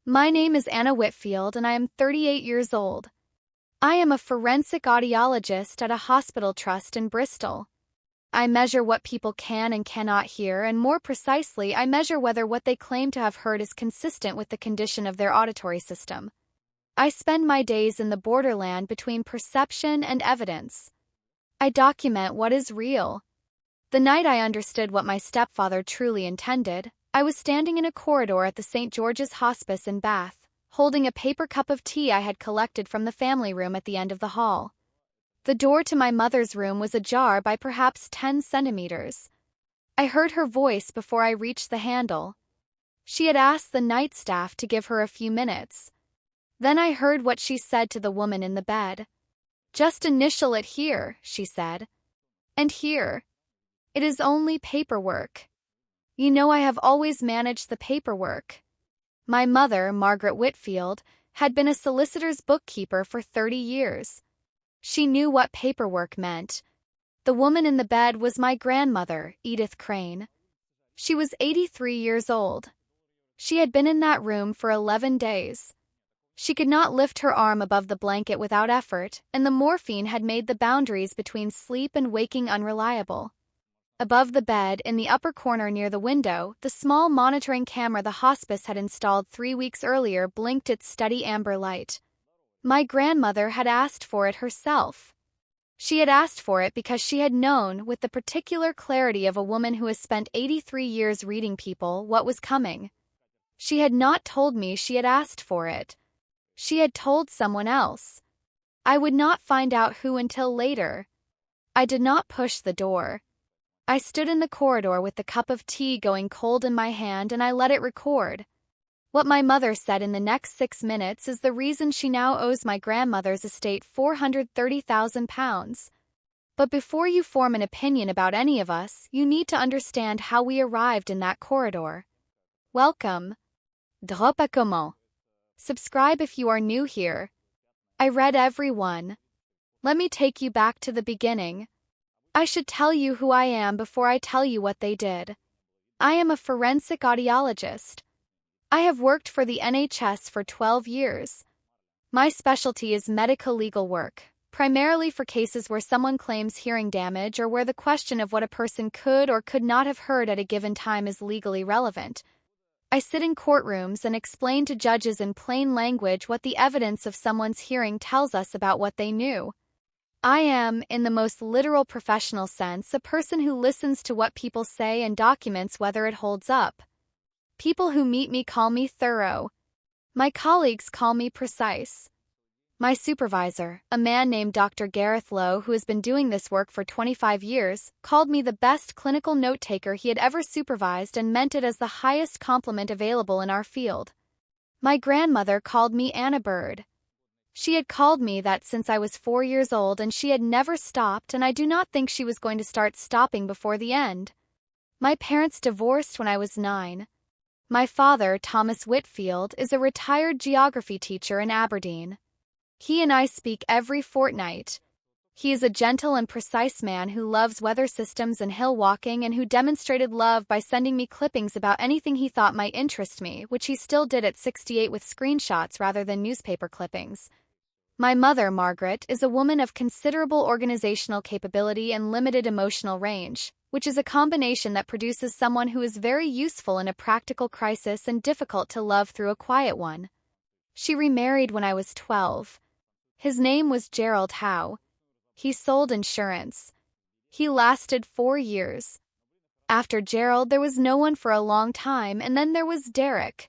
My name is Anna Whitfield and I am 38 years old. I am a forensic audiologist at a hospital trust in Bristol. I measure what people can and cannot hear, and more precisely, I measure whether what they claim to have heard is consistent with the condition of their auditory system. I spend my days in the borderland between perception and evidence. I document what is real. The night I understood what my stepfather truly intended, I was standing in a corridor at the St. George's Hospice in Bath, holding a paper cup of tea I had collected from the family room at the end of the hall. The door to my mother's room was ajar by perhaps 10 centimeters. I heard her voice before I reached the handle. She had asked the night staff to give her a few minutes. Then I heard what she said to the woman in the bed. "Just initial it here," she said. "And here. It is only paperwork. You know I have always managed the paperwork." My mother, Margaret Whitfield, had been a solicitor's bookkeeper for 30 years. She knew what paperwork meant. The woman in the bed was my grandmother, Edith Crane. She was 83 years old. She had been in that room for 11 days. She could not lift her arm above the blanket without effort, and the morphine had made the boundaries between sleep and waking unreliable. Above the bed, in the upper corner near the window, the small monitoring camera the hospice had installed 3 weeks earlier blinked its steady amber light. My grandmother had asked for it herself. She had asked for it because she had known, with the particular clarity of a woman who has spent 83 years reading people, what was coming. She had not told me she had asked for it. She had told someone else. I would not find out who until later. I did not push the door. I stood in the corridor with the cup of tea going cold in my hand, and I let it record. What my mother said in the next 6 minutes is the reason she now owes my grandmother's estate £430,000. But before you form an opinion about any of us, you need to understand how we arrived in that corridor. Welcome. Drop à comment. Subscribe if you are new here. I read every one. Let me take you back to the beginning. I should tell you who I am before I tell you what they did. I am a forensic audiologist. I have worked for the NHS for 12 years. My specialty is medical legal work, primarily for cases where someone claims hearing damage or where the question of what a person could or could not have heard at a given time is legally relevant. I sit in courtrooms and explain to judges in plain language what the evidence of someone's hearing tells us about what they knew. I am, in the most literal professional sense, a person who listens to what people say and documents whether it holds up. People who meet me call me thorough. My colleagues call me precise. My supervisor, a man named Dr. Gareth Lowe, who has been doing this work for 25 years, called me the best clinical note-taker he had ever supervised and meant it as the highest compliment available in our field. My grandmother called me Anna Bird. She had called me that since I was 4 years old, and she had never stopped, and I do not think she was going to start stopping before the end. My parents divorced when I was 9. My father, Thomas Whitfield, is a retired geography teacher in Aberdeen. He and I speak every fortnight. He is a gentle and precise man who loves weather systems and hill walking, and who demonstrated love by sending me clippings about anything he thought might interest me, which he still did at 68 with screenshots rather than newspaper clippings. My mother, Margaret, is a woman of considerable organizational capability and limited emotional range, which is a combination that produces someone who is very useful in a practical crisis and difficult to love through a quiet one. She remarried when I was 12. His name was Gerald Howe. He sold insurance. He lasted 4 years. After Gerald, there was no one for a long time, and then there was Derek.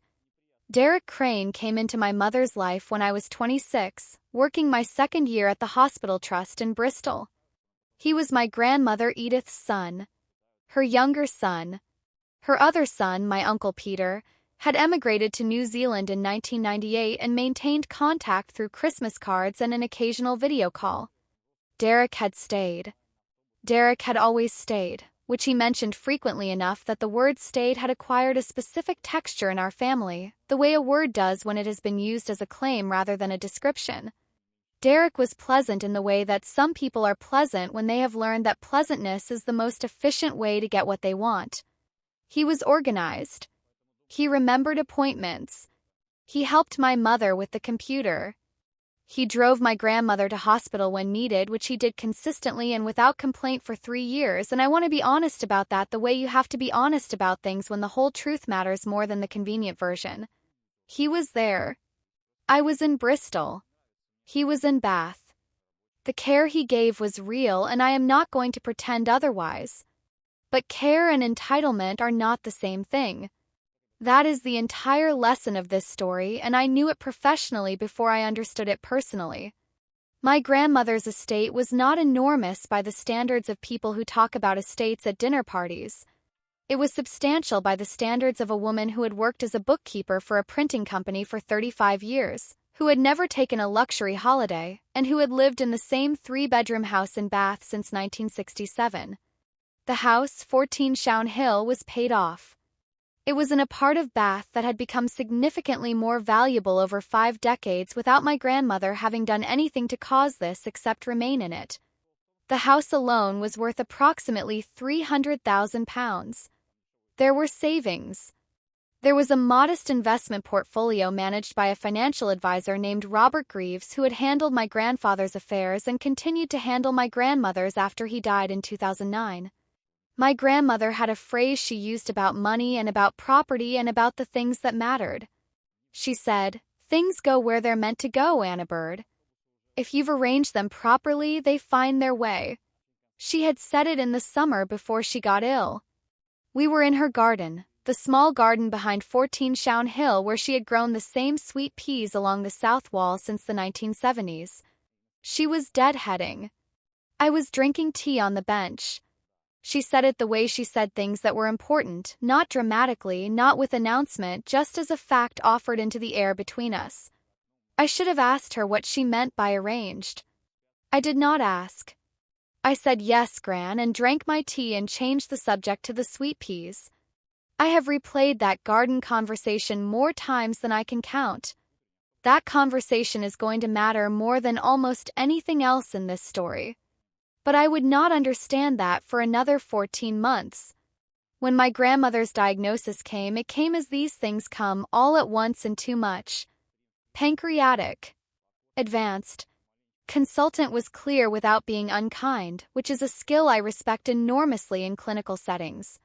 Derek Crane came into my mother's life when I was 26, working my second year at the hospital trust in Bristol. He was my grandmother Edith's son. Her younger son. Her other son, my Uncle Peter, had emigrated to New Zealand in 1998 and maintained contact through Christmas cards and an occasional video call. Derek had stayed. Derek had always stayed, which he mentioned frequently enough that the word stayed had acquired a specific texture in our family, the way a word does when it has been used as a claim rather than a description. Derek was pleasant in the way that some people are pleasant when they have learned that pleasantness is the most efficient way to get what they want. He was organized. He remembered appointments. He helped my mother with the computer. He drove my grandmother to hospital when needed, which he did consistently and without complaint for 3 years, and I want to be honest about that the way you have to be honest about things when the whole truth matters more than the convenient version. He was there. I was in Bristol. He was in Bath. The care he gave was real, and I am not going to pretend otherwise. But care and entitlement are not the same thing. That is the entire lesson of this story, and I knew it professionally before I understood it personally. My grandmother's estate was not enormous by the standards of people who talk about estates at dinner parties. It was substantial by the standards of a woman who had worked as a bookkeeper for a printing company for 35 years, who had never taken a luxury holiday, and who had lived in the same 3-bedroom house in Bath since 1967. The house, 14 Shown Hill, was paid off. It was in a part of Bath that had become significantly more valuable over 5 decades without my grandmother having done anything to cause this except remain in it. The house alone was worth approximately £300,000. There were savings. There was a modest investment portfolio managed by a financial advisor named Robert Greaves who had handled my grandfather's affairs and continued to handle my grandmother's after he died in 2009. My grandmother had a phrase she used about money and about property and about the things that mattered. She said, "Things go where they're meant to go, Anna Bird. If you've arranged them properly, they find their way." She had said it in the summer before she got ill. We were in her garden, the small garden behind 14 Shown Hill where she had grown the same sweet peas along the south wall since the 1970s. She was deadheading. I was drinking tea on the bench. She said it the way she said things that were important, not dramatically, not with announcement, just as a fact offered into the air between us. I should have asked her what she meant by arranged. I did not ask. I said yes, Gran, and drank my tea and changed the subject to the sweet peas. I have replayed that garden conversation more times than I can count. That conversation is going to matter more than almost anything else in this story. But I would not understand that for another 14 months. When my grandmother's diagnosis came, it came as these things come all at once and too much. Pancreatic. Advanced. Consultant was clear without being unkind, which is a skill I respect enormously in clinical settings.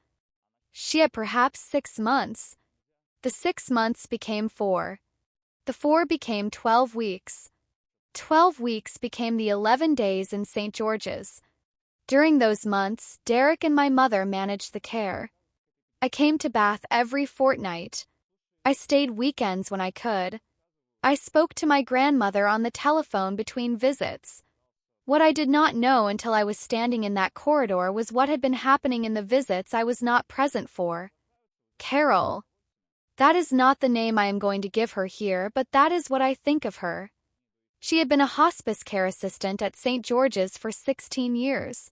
She had perhaps 6 months. The 6 months became 4. The 4 became 12 weeks. 12 weeks became the 11 days in St. George's. During those months, Derek and my mother managed the care. I came to Bath every fortnight. I stayed weekends when I could. I spoke to my grandmother on the telephone between visits. What I did not know until I was standing in that corridor was what had been happening in the visits I was not present for. Carol. That is not the name I am going to give her here, but that is what I think of her. She had been a hospice care assistant at St. George's for 16 years.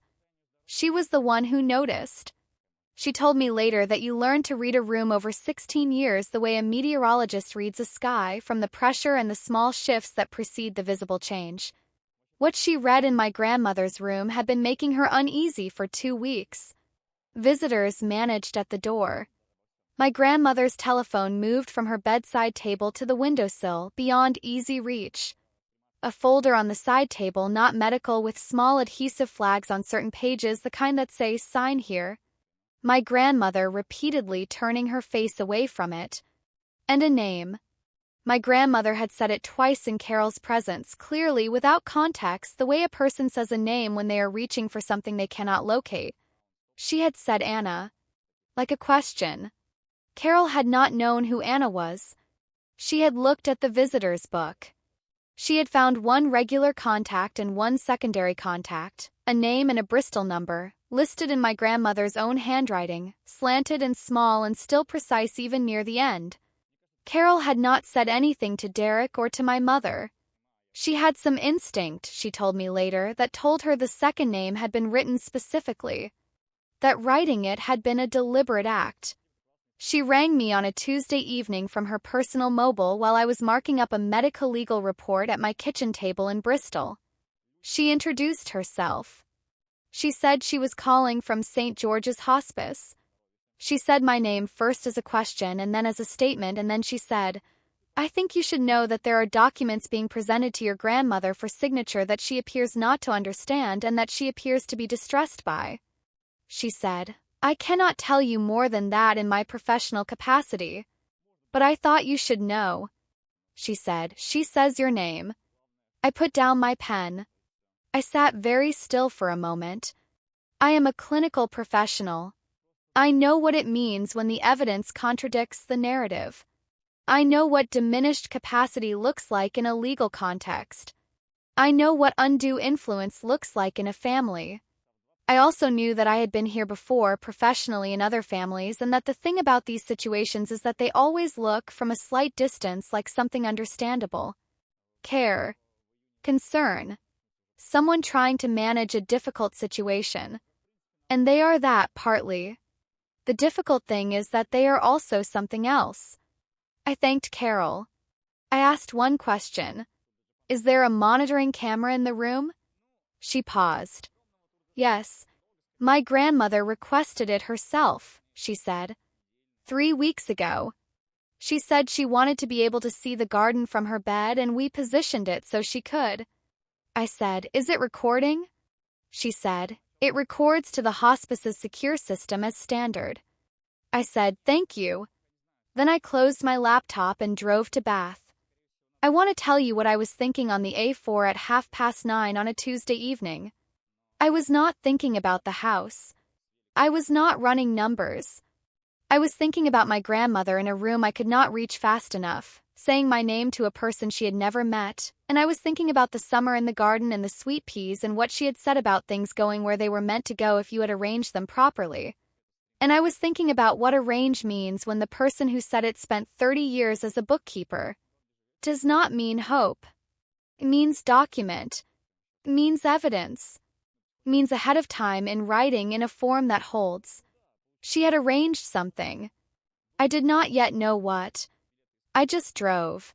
She was the one who noticed. She told me later that you learn to read a room over 16 years the way a meteorologist reads a sky, from the pressure and the small shifts that precede the visible change. What she read in my grandmother's room had been making her uneasy for 2 weeks. Visitors managed at the door. My grandmother's telephone moved from her bedside table to the windowsill, beyond easy reach. A folder on the side table, not medical, with small adhesive flags on certain pages, the kind that say, "Sign here." My grandmother repeatedly turning her face away from it. And a name. My grandmother had said it twice in Carol's presence, clearly without context, the way a person says a name when they are reaching for something they cannot locate. She had said Anna. Like a question. Carol had not known who Anna was. She had looked at the visitor's book. She had found 1 regular contact and 1 secondary contact, a name and a Bristol number, listed in my grandmother's own handwriting, slanted and small and still precise even near the end. Carol had not said anything to Derek or to my mother. She had some instinct, she told me later, that told her the second name had been written specifically, that writing it had been a deliberate act. She rang me on a Tuesday evening from her personal mobile while I was marking up a medico-legal report at my kitchen table in Bristol. She introduced herself. She said she was calling from St. George's Hospice. She said my name first as a question and then as a statement, and then she said, I think you should know that there are documents being presented to your grandmother for signature that she appears not to understand and that she appears to be distressed by. She said, I cannot tell you more than that in my professional capacity. But I thought you should know. She said, she says your name. I put down my pen. I sat very still for a moment. I am a clinical professional. I know what it means when the evidence contradicts the narrative. I know what diminished capacity looks like in a legal context. I know what undue influence looks like in a family. I also knew that I had been here before professionally in other families, and that the thing about these situations is that they always look from a slight distance like something understandable. Care. Concern. Someone trying to manage a difficult situation. And they are that partly. The difficult thing is that they are also something else. I thanked Carol. I asked one question. Is there a monitoring camera in the room? She paused. Yes. My grandmother requested it herself, she said. 3 weeks ago. She said she wanted to be able to see the garden from her bed, and we positioned it so she could. I said, is it recording? She said, it records to the hospice's secure system as standard. I said, thank you. Then I closed my laptop and drove to Bath. I want to tell you what I was thinking on the A4 at 9:30 on a Tuesday evening. I was not thinking about the house. I was not running numbers. I was thinking about my grandmother in a room I could not reach fast enough, saying my name to a person she had never met, and I was thinking about the summer in the garden and the sweet peas and what she had said about things going where they were meant to go if you had arranged them properly. And I was thinking about what arrange means when the person who said it spent 30 years as a bookkeeper. Does not mean hope. It means document. It means evidence. It means ahead of time in writing in a form that holds. She had arranged something. I did not yet know what. I just drove.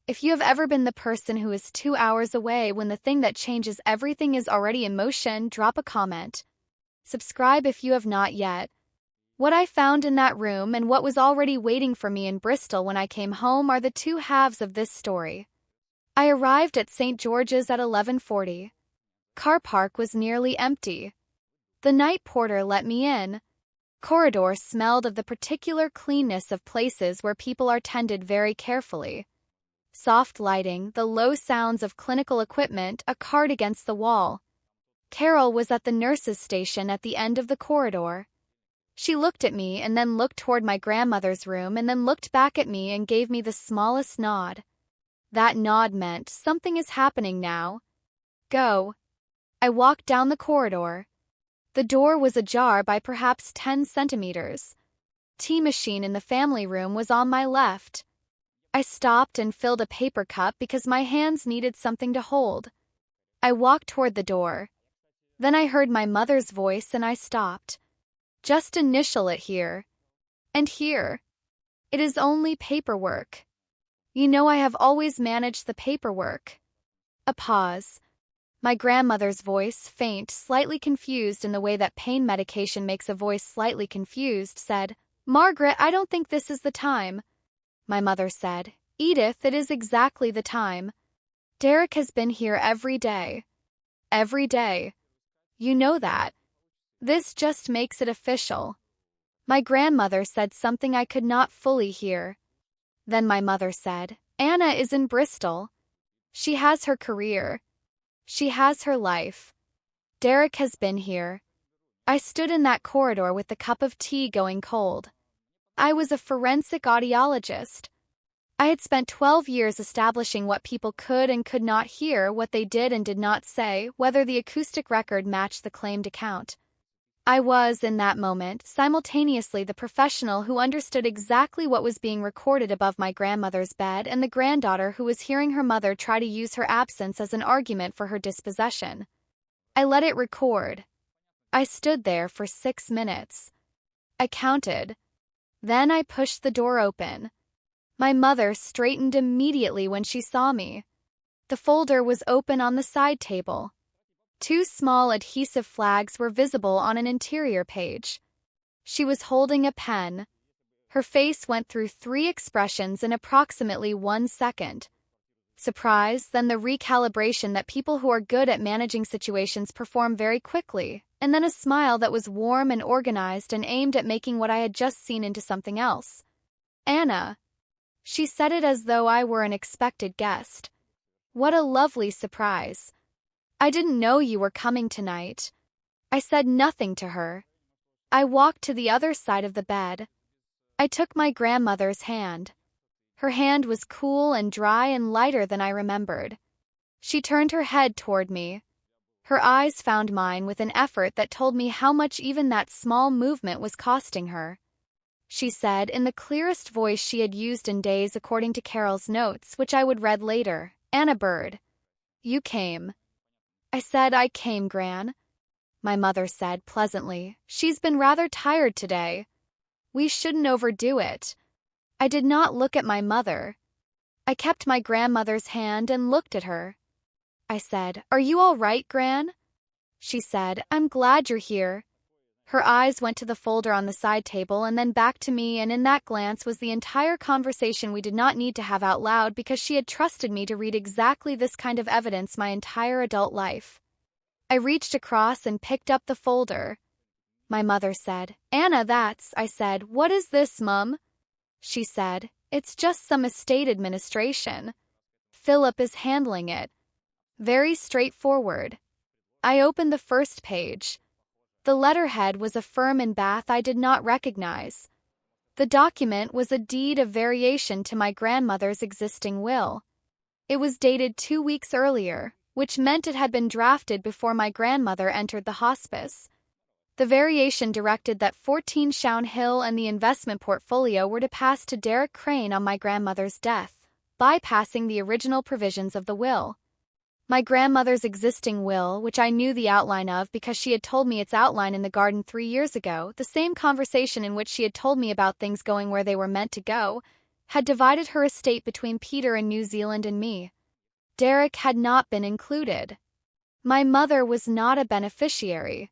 If you have ever been the person who is 2 hours away when the thing that changes everything is already in motion, drop a comment. Subscribe if you have not yet. What I found in that room and what was already waiting for me in Bristol when I came home are the two halves of this story. I arrived at St. George's at 11:40. Car park was nearly empty. The night porter let me in. Corridor smelled of the particular cleanness of places where people are tended very carefully. Soft lighting, the low sounds of clinical equipment, a card against the wall. Carol was at the nurse's station at the end of the corridor. She looked at me and then looked toward my grandmother's room and then looked back at me and gave me the smallest nod. That nod meant something is happening now. Go. I walked down the corridor. The door was ajar by perhaps 10 centimeters. Tea machine in the family room was on my left. I stopped and filled a paper cup because my hands needed something to hold. I walked toward the door. Then I heard my mother's voice and I stopped. Just initial it here. And here. It is only paperwork. You know I have always managed the paperwork. A pause. My grandmother's voice, faint, slightly confused in the way that pain medication makes a voice slightly confused, said, Margaret, I don't think this is the time. My mother said, Edith, it is exactly the time. Derek has been here every day. Every day. You know that. This just makes it official. My grandmother said something I could not fully hear. Then my mother said, Anna is in Bristol. She has her career. She has her life. Derek has been here. I stood in that corridor with the cup of tea going cold. I was a forensic audiologist. I had spent 12 years establishing what people could and could not hear, what they did and did not say, whether the acoustic record matched the claimed account. I was, in that moment, simultaneously the professional who understood exactly what was being recorded above my grandmother's bed and the granddaughter who was hearing her mother try to use her absence as an argument for her dispossession. I let it record. I stood there for 6 minutes. I counted. Then I pushed the door open. My mother straightened immediately when she saw me. The folder was open on the side table. 2 small adhesive flags were visible on an interior page. She was holding a pen. Her face went through 3 expressions in approximately 1 second. Surprise, then the recalibration that people who are good at managing situations perform very quickly, and then a smile that was warm and organized and aimed at making what I had just seen into something else. Anna. She said it as though I were an expected guest. What a lovely surprise. I didn't know you were coming tonight. I said nothing to her. I walked to the other side of the bed. I took my grandmother's hand. Her hand was cool and dry and lighter than I remembered. She turned her head toward me. Her eyes found mine with an effort that told me how much even that small movement was costing her. She said, in the clearest voice she had used in days according to Carol's notes, which I would read later, "Anna Bird. You came." I said, "I came, Gran." My mother said pleasantly, "She's been rather tired today. We shouldn't overdo it." I did not look at my mother. I kept my grandmother's hand and looked at her. I said, "Are you all right, Gran?" She said, "I'm glad you're here." Her eyes went to the folder on the side table and then back to me, and in that glance was the entire conversation we did not need to have out loud because she had trusted me to read exactly this kind of evidence my entire adult life. I reached across and picked up the folder. My mother said, "Anna, that's," I said, "What is this, Mum?" She said, "It's just some estate administration. Philip is handling it." Very straightforward. I opened the first page. The letterhead was a firm in Bath I did not recognize. The document was a deed of variation to my grandmother's existing will. It was dated 2 weeks earlier, which meant it had been drafted before my grandmother entered the hospice. The variation directed that 14 Shown Hill and the investment portfolio were to pass to Derek Crane on my grandmother's death, bypassing the original provisions of the will. My grandmother's existing will, which I knew the outline of because she had told me its outline in the garden 3 years ago, the same conversation in which she had told me about things going where they were meant to go, had divided her estate between Peter in New Zealand and me. Derek had not been included. My mother was not a beneficiary.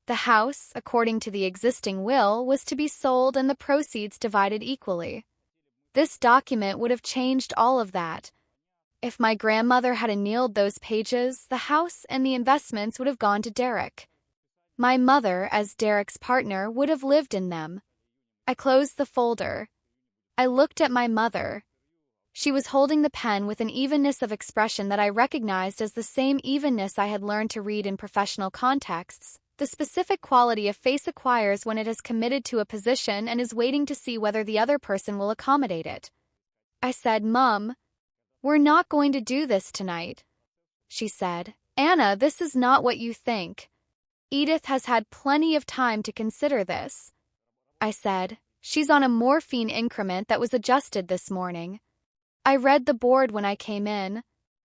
The house, according to the existing will, was to be sold and the proceeds divided equally. This document would have changed all of that. If my grandmother had annealed those pages, the house and the investments would have gone to Derek. My mother, as Derek's partner, would have lived in them. I closed the folder. I looked at my mother. She was holding the pen with an evenness of expression that I recognized as the same evenness I had learned to read in professional contexts, the specific quality a face acquires when it is committed to a position and is waiting to see whether the other person will accommodate it. I said, "Mum, we're not going to do this tonight." She said, "Anna, this is not what you think. Edith has had plenty of time to consider this." I said, "She's on a morphine increment that was adjusted this morning. I read the board when I came in."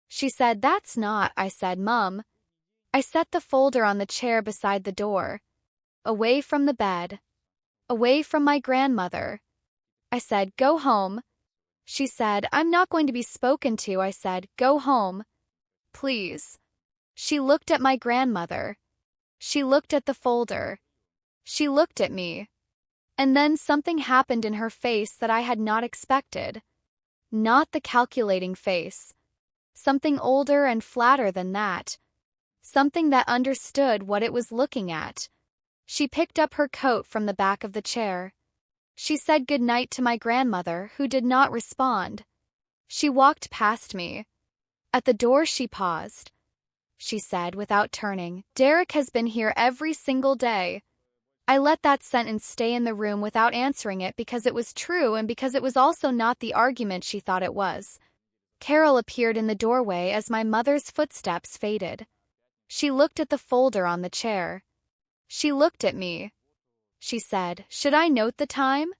She said, "That's not," I said, "Mum." I set the folder on the chair beside the door. Away from the bed. Away from my grandmother. I said, "Go home." She said, "I'm not going to be spoken to." I said, "Go home. Please." She looked at my grandmother. She looked at the folder. She looked at me. And then something happened in her face that I had not expected. Not the calculating face. Something older and flatter than that. Something that understood what it was looking at. She picked up her coat from the back of the chair. She said good night to my grandmother, who did not respond. She walked past me. At the door she paused. She said, without turning, "Derek has been here every single day." I let that sentence stay in the room without answering it because it was true and because it was also not the argument she thought it was. Carol appeared in the doorway as my mother's footsteps faded. She looked at the folder on the chair. She looked at me. She said, "Should I note the time?"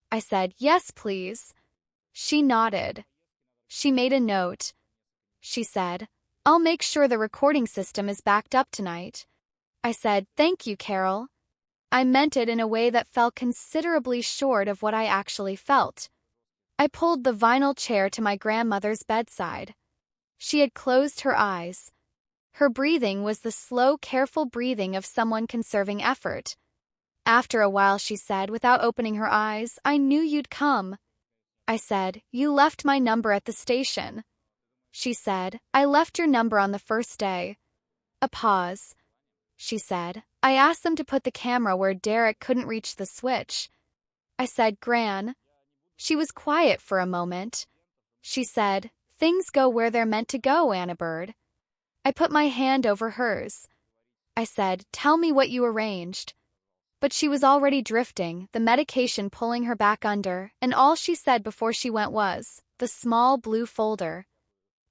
I said, "Yes, please." She nodded. She made a note. She said, "I'll make sure the recording system is backed up tonight." I said, "Thank you, Carol." I meant it in a way that fell considerably short of what I actually felt. I pulled the vinyl chair to my grandmother's bedside. She had closed her eyes. Her breathing was the slow, careful breathing of someone conserving effort. After a while she said, without opening her eyes, "I knew you'd come." I said, "You left my number at the station." She said, "I left your number on the first day." A pause. She said, "I asked them to put the camera where Derek couldn't reach the switch." I said, "Gran." She was quiet for a moment. She said, "Things go where they're meant to go, Anna Bird." I put my hand over hers. I said, "Tell me what you arranged." But she was already drifting, the medication pulling her back under, and all she said before she went was, "The small blue folder.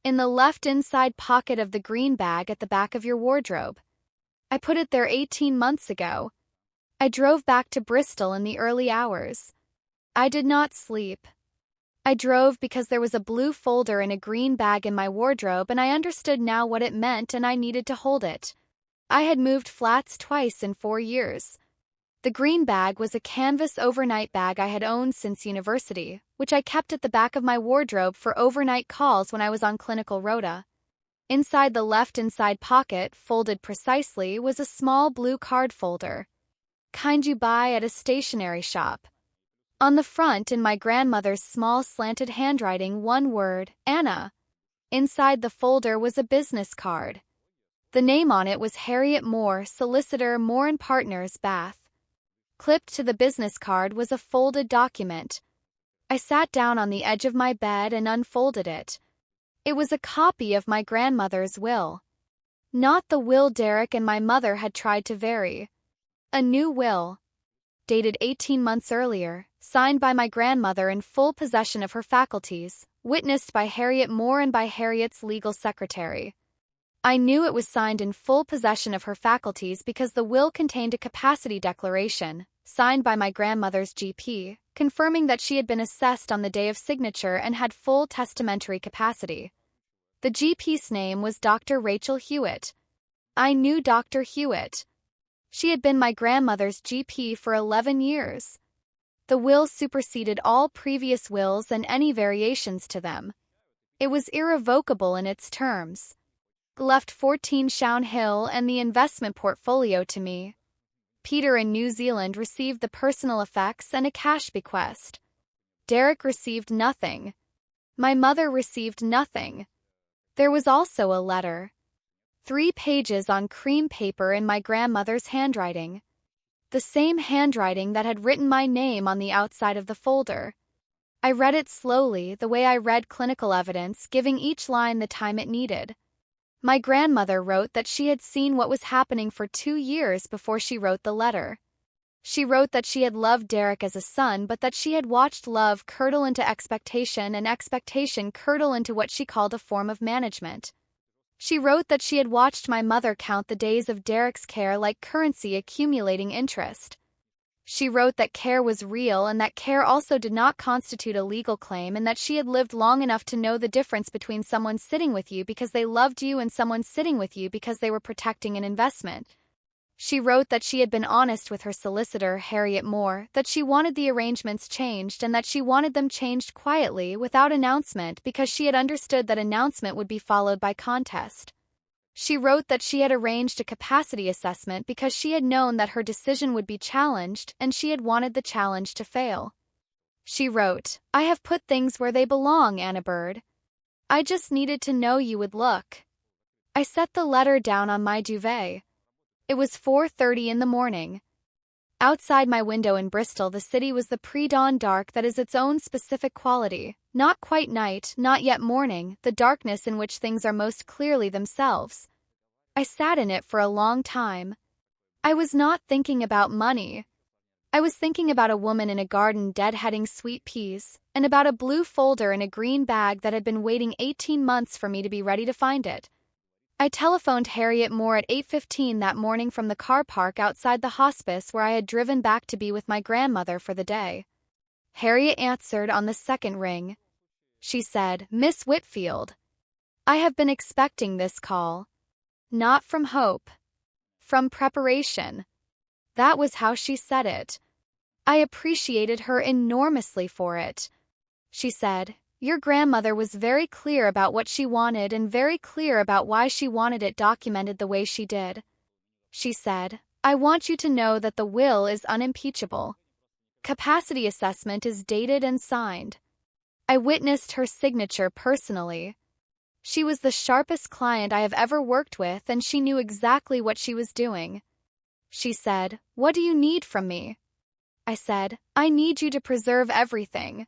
In the left inside pocket of the green bag at the back of your wardrobe. I put it there 18 months ago. I drove back to Bristol in the early hours. I did not sleep. I drove because there was a blue folder in a green bag in my wardrobe, and I understood now what it meant, and I needed to hold it. I had moved flats twice in 4 years. The green bag was a canvas overnight bag I had owned since university, which I kept at the back of my wardrobe for overnight calls when I was on clinical rota. Inside the left inside pocket, folded precisely, was a small blue card folder. Kind you buy at a stationery shop. On the front, in my grandmother's small slanted handwriting, one word, Anna. Inside the folder was a business card. The name on it was Harriet Moore, Solicitor, Moore & Partners, Bath. Clipped to the business card was a folded document. I sat down on the edge of my bed and unfolded it. It was a copy of my grandmother's will. Not the will Derek and my mother had tried to vary. A new will, dated 18 months earlier, signed by my grandmother in full possession of her faculties, witnessed by Harriet Moore and by Harriet's legal secretary. I knew it was signed in full possession of her faculties because the will contained a capacity declaration, signed by my grandmother's GP, confirming that she had been assessed on the day of signature and had full testamentary capacity. The GP's name was Dr. Rachel Hewitt. I knew Dr. Hewitt. She had been my grandmother's GP for 11 years. The will superseded all previous wills and any variations to them. It was irrevocable in its terms. Left 14 Shown Hill and the investment portfolio to me. Peter in New Zealand received the personal effects and a cash bequest. Derek received nothing. My mother received nothing. There was also a letter. 3 pages on cream paper in my grandmother's handwriting. The same handwriting that had written my name on the outside of the folder. I read it slowly, the way I read clinical evidence, giving each line the time it needed. My grandmother wrote that she had seen what was happening for 2 years before she wrote the letter. She wrote that she had loved Derek as a son, but that she had watched love curdle into expectation and expectation curdle into what she called a form of management. She wrote that she had watched my mother count the days of Derek's care like currency accumulating interest. She wrote that care was real and that care also did not constitute a legal claim, and that she had lived long enough to know the difference between someone sitting with you because they loved you and someone sitting with you because they were protecting an investment. She wrote that she had been honest with her solicitor, Harriet Moore, that she wanted the arrangements changed and that she wanted them changed quietly, without announcement, because she had understood that announcement would be followed by contest. She wrote that she had arranged a capacity assessment because she had known that her decision would be challenged and she had wanted the challenge to fail. She wrote, "I have put things where they belong, Anna Bird. I just needed to know you would look." I set the letter down on my duvet. It was 4:30 in the morning. Outside my window in Bristol, the city was the pre-dawn dark that is its own specific quality, not quite night, not yet morning, the darkness in which things are most clearly themselves. I sat in it for a long time. I was not thinking about money. I was thinking about a woman in a garden deadheading sweet peas, and about a blue folder in a green bag that had been waiting 18 months for me to be ready to find it. I telephoned Harriet Moore at 8:15 that morning from the car park outside the hospice where I had driven back to be with my grandmother for the day. Harriet answered on the second ring. She said, "Miss Whitfield, I have been expecting this call. Not from hope. From preparation." That was how she said it. I appreciated her enormously for it. She said, "Your grandmother was very clear about what she wanted and very clear about why she wanted it documented the way she did." She said, I want you to know that the will is unimpeachable. Capacity assessment is dated and signed. I witnessed her signature personally. She was the sharpest client I have ever worked with, and she knew exactly what she was doing. She said, "What do you need from me?" I said, "I need you to preserve everything.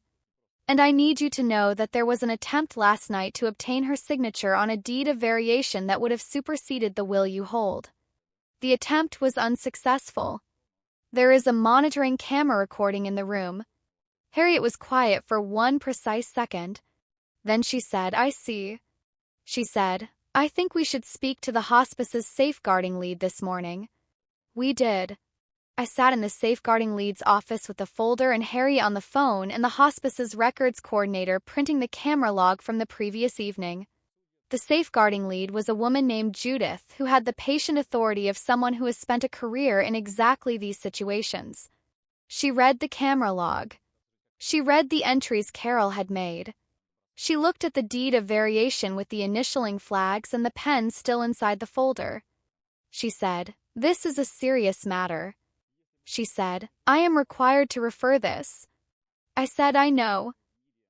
And I need you to know that there was an attempt last night to obtain her signature on a deed of variation that would have superseded the will you hold. The attempt was unsuccessful. There is a monitoring camera recording in the room." Harriet was quiet for one precise second. Then she said, "I see." She said, "I think we should speak to the hospice's safeguarding lead this morning." We did. I sat in the safeguarding lead's office with the folder and Harriet on the phone and the hospice's records coordinator printing the camera log from the previous evening. The safeguarding lead was a woman named Judith who had the patient authority of someone who has spent a career in exactly these situations. She read the camera log. She read the entries Carol had made. She looked at the deed of variation with the initialing flags and the pen still inside the folder. She said, "This is a serious matter." She said, "I am required to refer this." I said, "I know."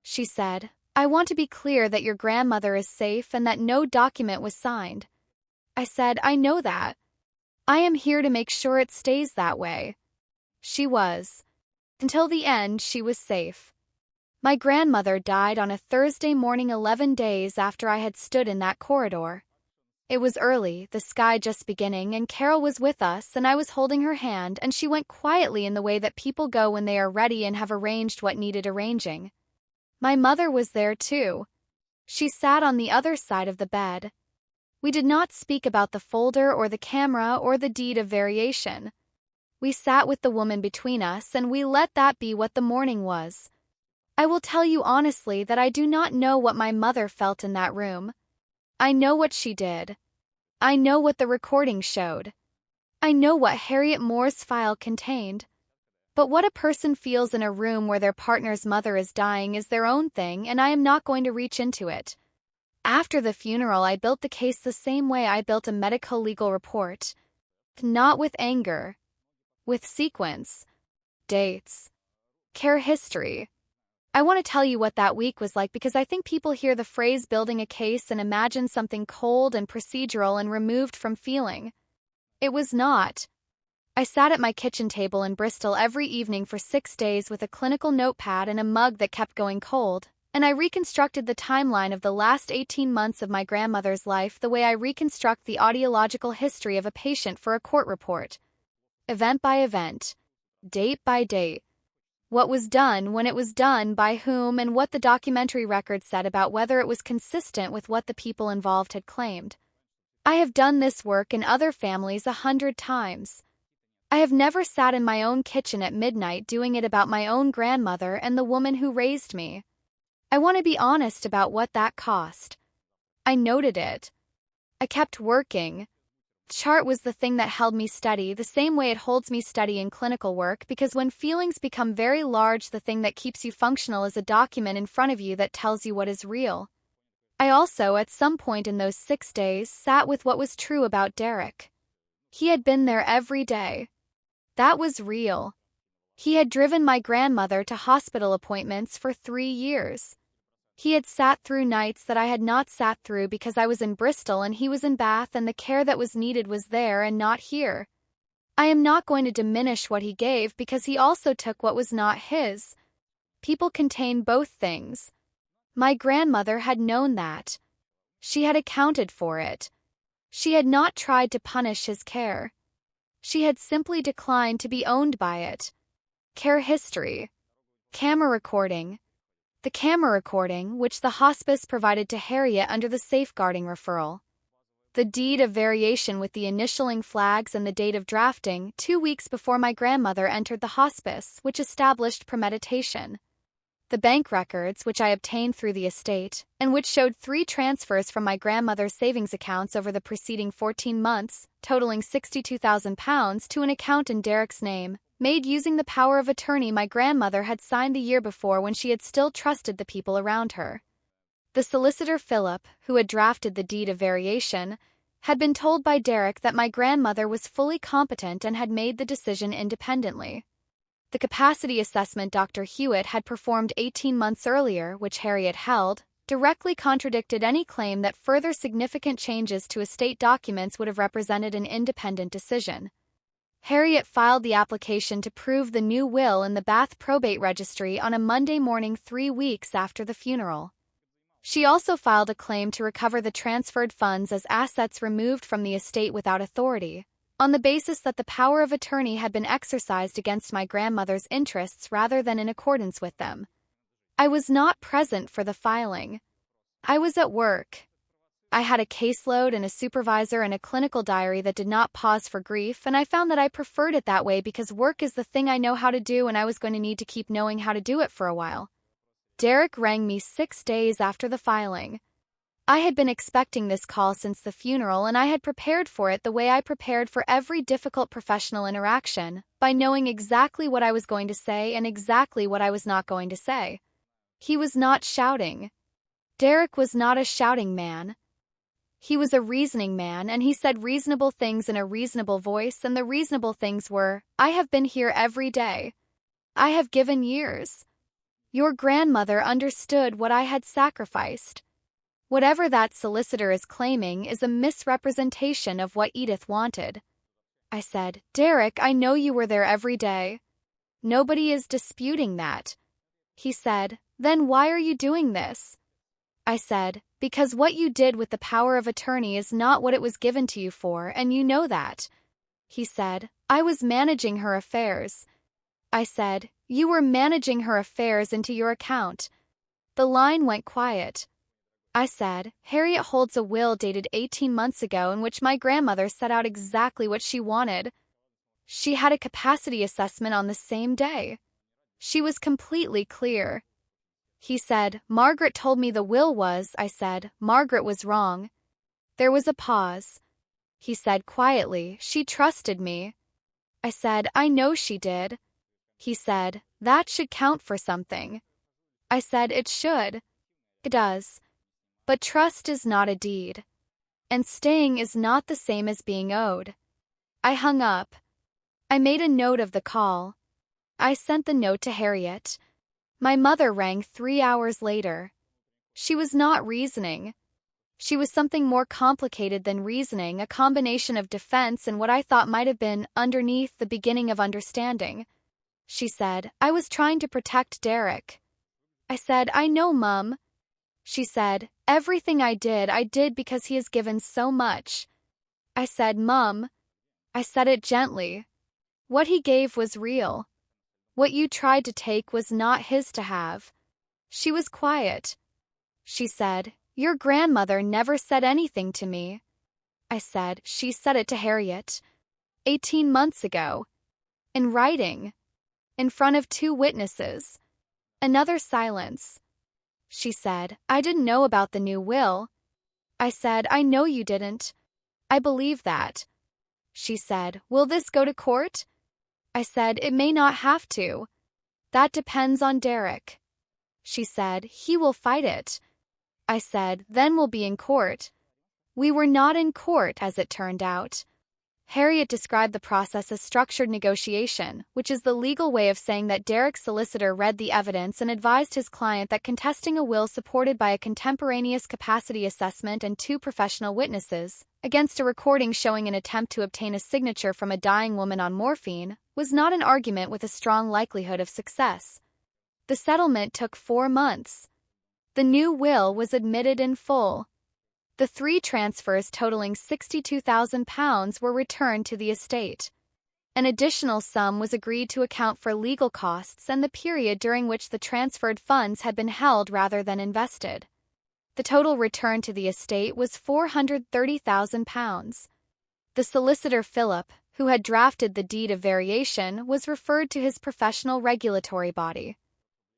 She said, "I want to be clear that your grandmother is safe and that no document was signed." I said, "I know that. I am here to make sure it stays that way." She was. Until the end, she was safe. My grandmother died on a Thursday morning 11 days after I had stood in that corridor. It was early, the sky just beginning, and Carol was with us, and I was holding her hand, and she went quietly in the way that people go when they are ready and have arranged what needed arranging. My mother was there too. She sat on the other side of the bed. We did not speak about the folder or the camera or the deed of variation. We sat with the woman between us, and we let that be what the morning was. I will tell you honestly that I do not know what my mother felt in that room. I know what she did. I know what the recording showed. I know what Harriet Moore's file contained. But what a person feels in a room where their partner's mother is dying is their own thing, and I am not going to reach into it. After the funeral, I built the case the same way I built a medical legal report. Not with anger. With sequence. Dates. Care history. I want to tell you what that week was like because I think people hear the phrase building a case and imagine something cold and procedural and removed from feeling. It was not. I sat at my kitchen table in Bristol every evening for 6 days with a clinical notepad and a mug that kept going cold, and I reconstructed the timeline of the last 18 months of my grandmother's life the way I reconstruct the audiological history of a patient for a court report. Event by event. Date by date. What was done, when it was done, by whom, and what the documentary record said about whether it was consistent with what the people involved had claimed. I have done this work in other families 100 times. I have never sat in my own kitchen at midnight doing it about my own grandmother and the woman who raised me. I want to be honest about what that cost. I noted it. I kept working. Chart was the thing that held me steady, the same way it holds me steady in clinical work, because when feelings become very large, the thing that keeps you functional is a document in front of you that tells you what is real. I also, at some point in those 6 days, sat with what was true about Derek. He had been there every day. That was real. He had driven my grandmother to hospital appointments for 3 years. He had sat through nights that I had not sat through because I was in Bristol and he was in Bath, and the care that was needed was there and not here. I am not going to diminish what he gave because he also took what was not his. People contain both things. My grandmother had known that. She had accounted for it. She had not tried to punish his care. She had simply declined to be owned by it. Care history. Camera recording. The camera recording, which the hospice provided to Harriet under the safeguarding referral. The deed of variation with the initialing flags and the date of drafting 2 weeks before my grandmother entered the hospice, which established premeditation. The bank records, which I obtained through the estate, and which showed 3 transfers from my grandmother's savings accounts over the preceding 14 months, totaling £62,000 to an account in Derek's name, made using the power of attorney my grandmother had signed the year before when she had still trusted the people around her. The solicitor Philip, who had drafted the deed of variation, had been told by Derek that my grandmother was fully competent and had made the decision independently. The capacity assessment Dr. Hewitt had performed 18 months earlier, which Harriet held, directly contradicted any claim that further significant changes to estate documents would have represented an independent decision. Harriet filed the application to prove the new will in the Bath Probate Registry on a Monday morning 3 weeks after the funeral. She also filed a claim to recover the transferred funds as assets removed from the estate without authority, on the basis that the power of attorney had been exercised against my grandmother's interests rather than in accordance with them. I was not present for the filing. I was at work. I had a caseload and a supervisor and a clinical diary that did not pause for grief, and I found that I preferred it that way because work is the thing I know how to do and I was going to need to keep knowing how to do it for a while. Derek rang me 6 days after the filing. I had been expecting this call since the funeral, and I had prepared for it the way I prepared for every difficult professional interaction, by knowing exactly what I was going to say and exactly what I was not going to say. He was not shouting. Derek was not a shouting man. He was a reasoning man, and he said reasonable things in a reasonable voice, and the reasonable things were, I have been here every day. I have given years. Your grandmother understood what I had sacrificed. Whatever that solicitor is claiming is a misrepresentation of what Edith wanted. I said, Derek, I know you were there every day. Nobody is disputing that. He said, then why are you doing this? I said, because what you did with the power of attorney is not what it was given to you for, and you know that. He said, I was managing her affairs. I said, you were managing her affairs into your account. The line went quiet. I said, Harriet holds a will dated 18 months ago in which my grandmother set out exactly what she wanted. She had a capacity assessment on the same day. She was completely clear. He said, Margaret told me the will was, I said, Margaret was wrong. There was a pause. He said quietly, she trusted me. I said, I know she did. He said, that should count for something. I said, it should. It does. But trust is not a deed. And staying is not the same as being owed. I hung up. I made a note of the call. I sent the note to Harriet. My mother rang 3 hours later. She was not reasoning. She was something more complicated than reasoning, a combination of defense and what I thought might have been, underneath, the beginning of understanding. She said, I was trying to protect Derek. I said, I know, Mum. She said, everything I did because he has given so much. I said, Mum. I said it gently. What he gave was real. What you tried to take was not his to have. She was quiet. She said, your grandmother never said anything to me. I said, she said it to Harriet. 18 months ago. In writing. In front of 2 witnesses. Another silence. She said, I didn't know about the new will. I said, I know you didn't. I believe that. She said, will this go to court? I said, it may not have to. That depends on Derek. She said, he will fight it. I said, then we'll be in court. We were not in court, as it turned out. Harriet described the process as structured negotiation, which is the legal way of saying that Derek's solicitor read the evidence and advised his client that contesting a will supported by a contemporaneous capacity assessment and 2 professional witnesses, against a recording showing an attempt to obtain a signature from a dying woman on morphine, was not an argument with a strong likelihood of success. The settlement took 4 months. The new will was admitted in full. The 3 transfers totaling £62,000 were returned to the estate. An additional sum was agreed to account for legal costs and the period during which the transferred funds had been held rather than invested. The total return to the estate was £430,000. The solicitor Philip, who had drafted the deed of variation, was referred to his professional regulatory body.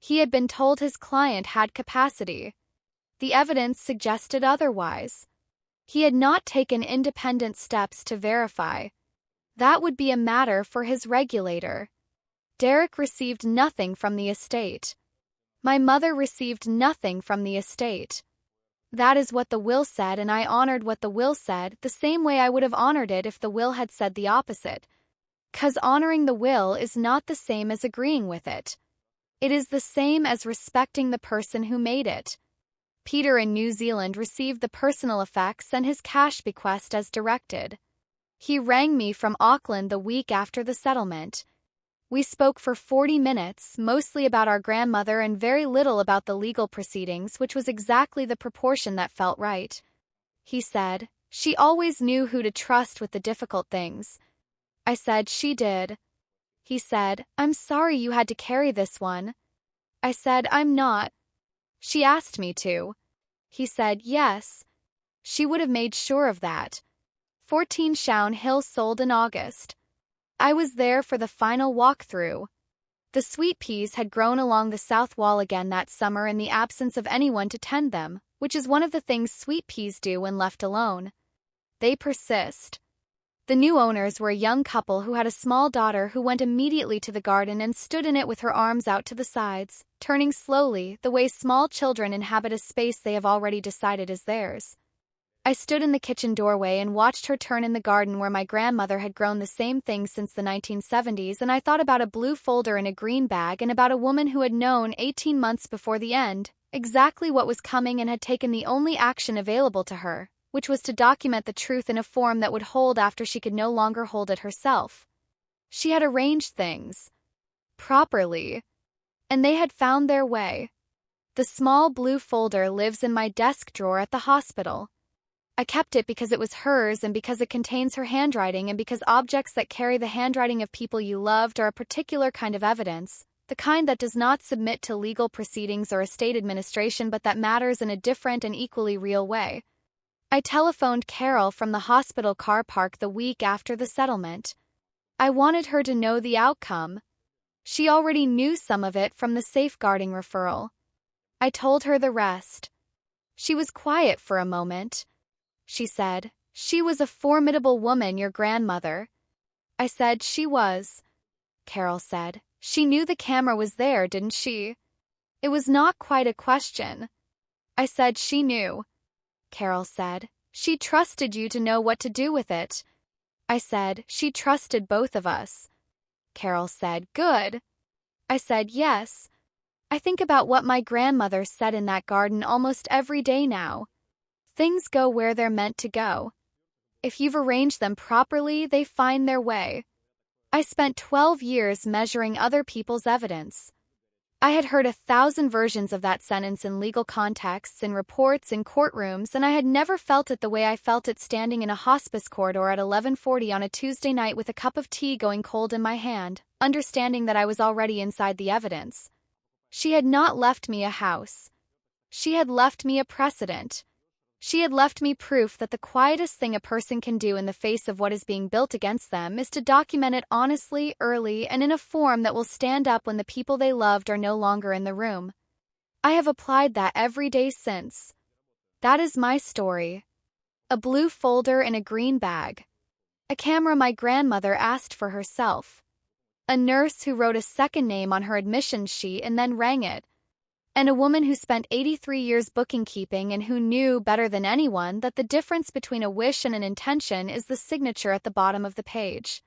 He had been told his client had capacity. The evidence suggested otherwise. He had not taken independent steps to verify. That would be a matter for his regulator. Derek received nothing from the estate. My mother received nothing from the estate. That is what the will said, and I honored what the will said the same way I would have honored it if the will had said the opposite. 'Cause honoring the will is not the same as agreeing with it. It is the same as respecting the person who made it. Peter in New Zealand received the personal effects and his cash bequest as directed. He rang me from Auckland the week after the settlement. We spoke for 40 minutes, mostly about our grandmother and very little about the legal proceedings, which was exactly the proportion that felt right. He said, "She always knew who to trust with the difficult things." I said, "She did." He said, "I'm sorry you had to carry this one." I said, "I'm not." She asked me to. He said, "Yes." She would have made sure of that. 14 Shown Hill sold in August. I was there for the final walkthrough. The sweet peas had grown along the south wall again that summer in the absence of anyone to tend them, which is one of the things sweet peas do when left alone. They persist. The new owners were a young couple who had a small daughter who went immediately to the garden and stood in it with her arms out to the sides, turning slowly, the way small children inhabit a space they have already decided is theirs. I stood in the kitchen doorway and watched her turn in the garden where my grandmother had grown the same thing since the 1970s, and I thought about a blue folder in a green bag and about a woman who had known 18 months before the end exactly what was coming and had taken the only action available to her, which was to document the truth in a form that would hold after she could no longer hold it herself. She had arranged things properly, and they had found their way. The small blue folder lives in my desk drawer at the hospital. I kept it because it was hers and because it contains her handwriting and because objects that carry the handwriting of people you loved are a particular kind of evidence, the kind that does not submit to legal proceedings or estate administration but that matters in a different and equally real way. I telephoned Carol from the hospital car park the week after the settlement. I wanted her to know the outcome. She already knew some of it from the safeguarding referral. I told her the rest. She was quiet for a moment. She said, "She was a formidable woman, your grandmother." I said, "She was." Carol said, "She knew the camera was there, didn't she?" It was not quite a question. I said, "She knew." Carol said, "She trusted you to know what to do with it." I said, "She trusted both of us." Carol said, "Good." I said, "Yes. I think about what my grandmother said in that garden almost every day now. Things go where they're meant to go. If you've arranged them properly, they find their way." I spent 12 years measuring other people's evidence. I had heard 1,000 versions of that sentence in legal contexts, in reports, in courtrooms, and I had never felt it the way I felt it standing in a hospice corridor at 11:40 on a Tuesday night with a cup of tea going cold in my hand, understanding that I was already inside the evidence. She had not left me a house. She had left me a precedent. She had left me proof that the quietest thing a person can do in the face of what is being built against them is to document it honestly, early, and in a form that will stand up when the people they loved are no longer in the room. I have applied that every day since. That is my story. A blue folder in a green bag. A camera my grandmother asked for herself. A nurse who wrote a second name on her admission sheet and then rang it. And a woman who spent 83 years booking keeping and who knew better than anyone that the difference between a wish and an intention is the signature at the bottom of the page.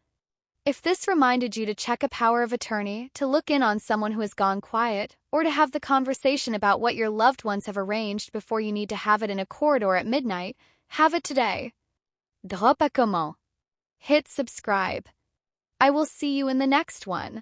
If this reminded you to check a power of attorney, to look in on someone who has gone quiet, or to have the conversation about what your loved ones have arranged before you need to have it in a corridor at midnight, have it today. Drop a comment. Hit subscribe. I will see you in the next one.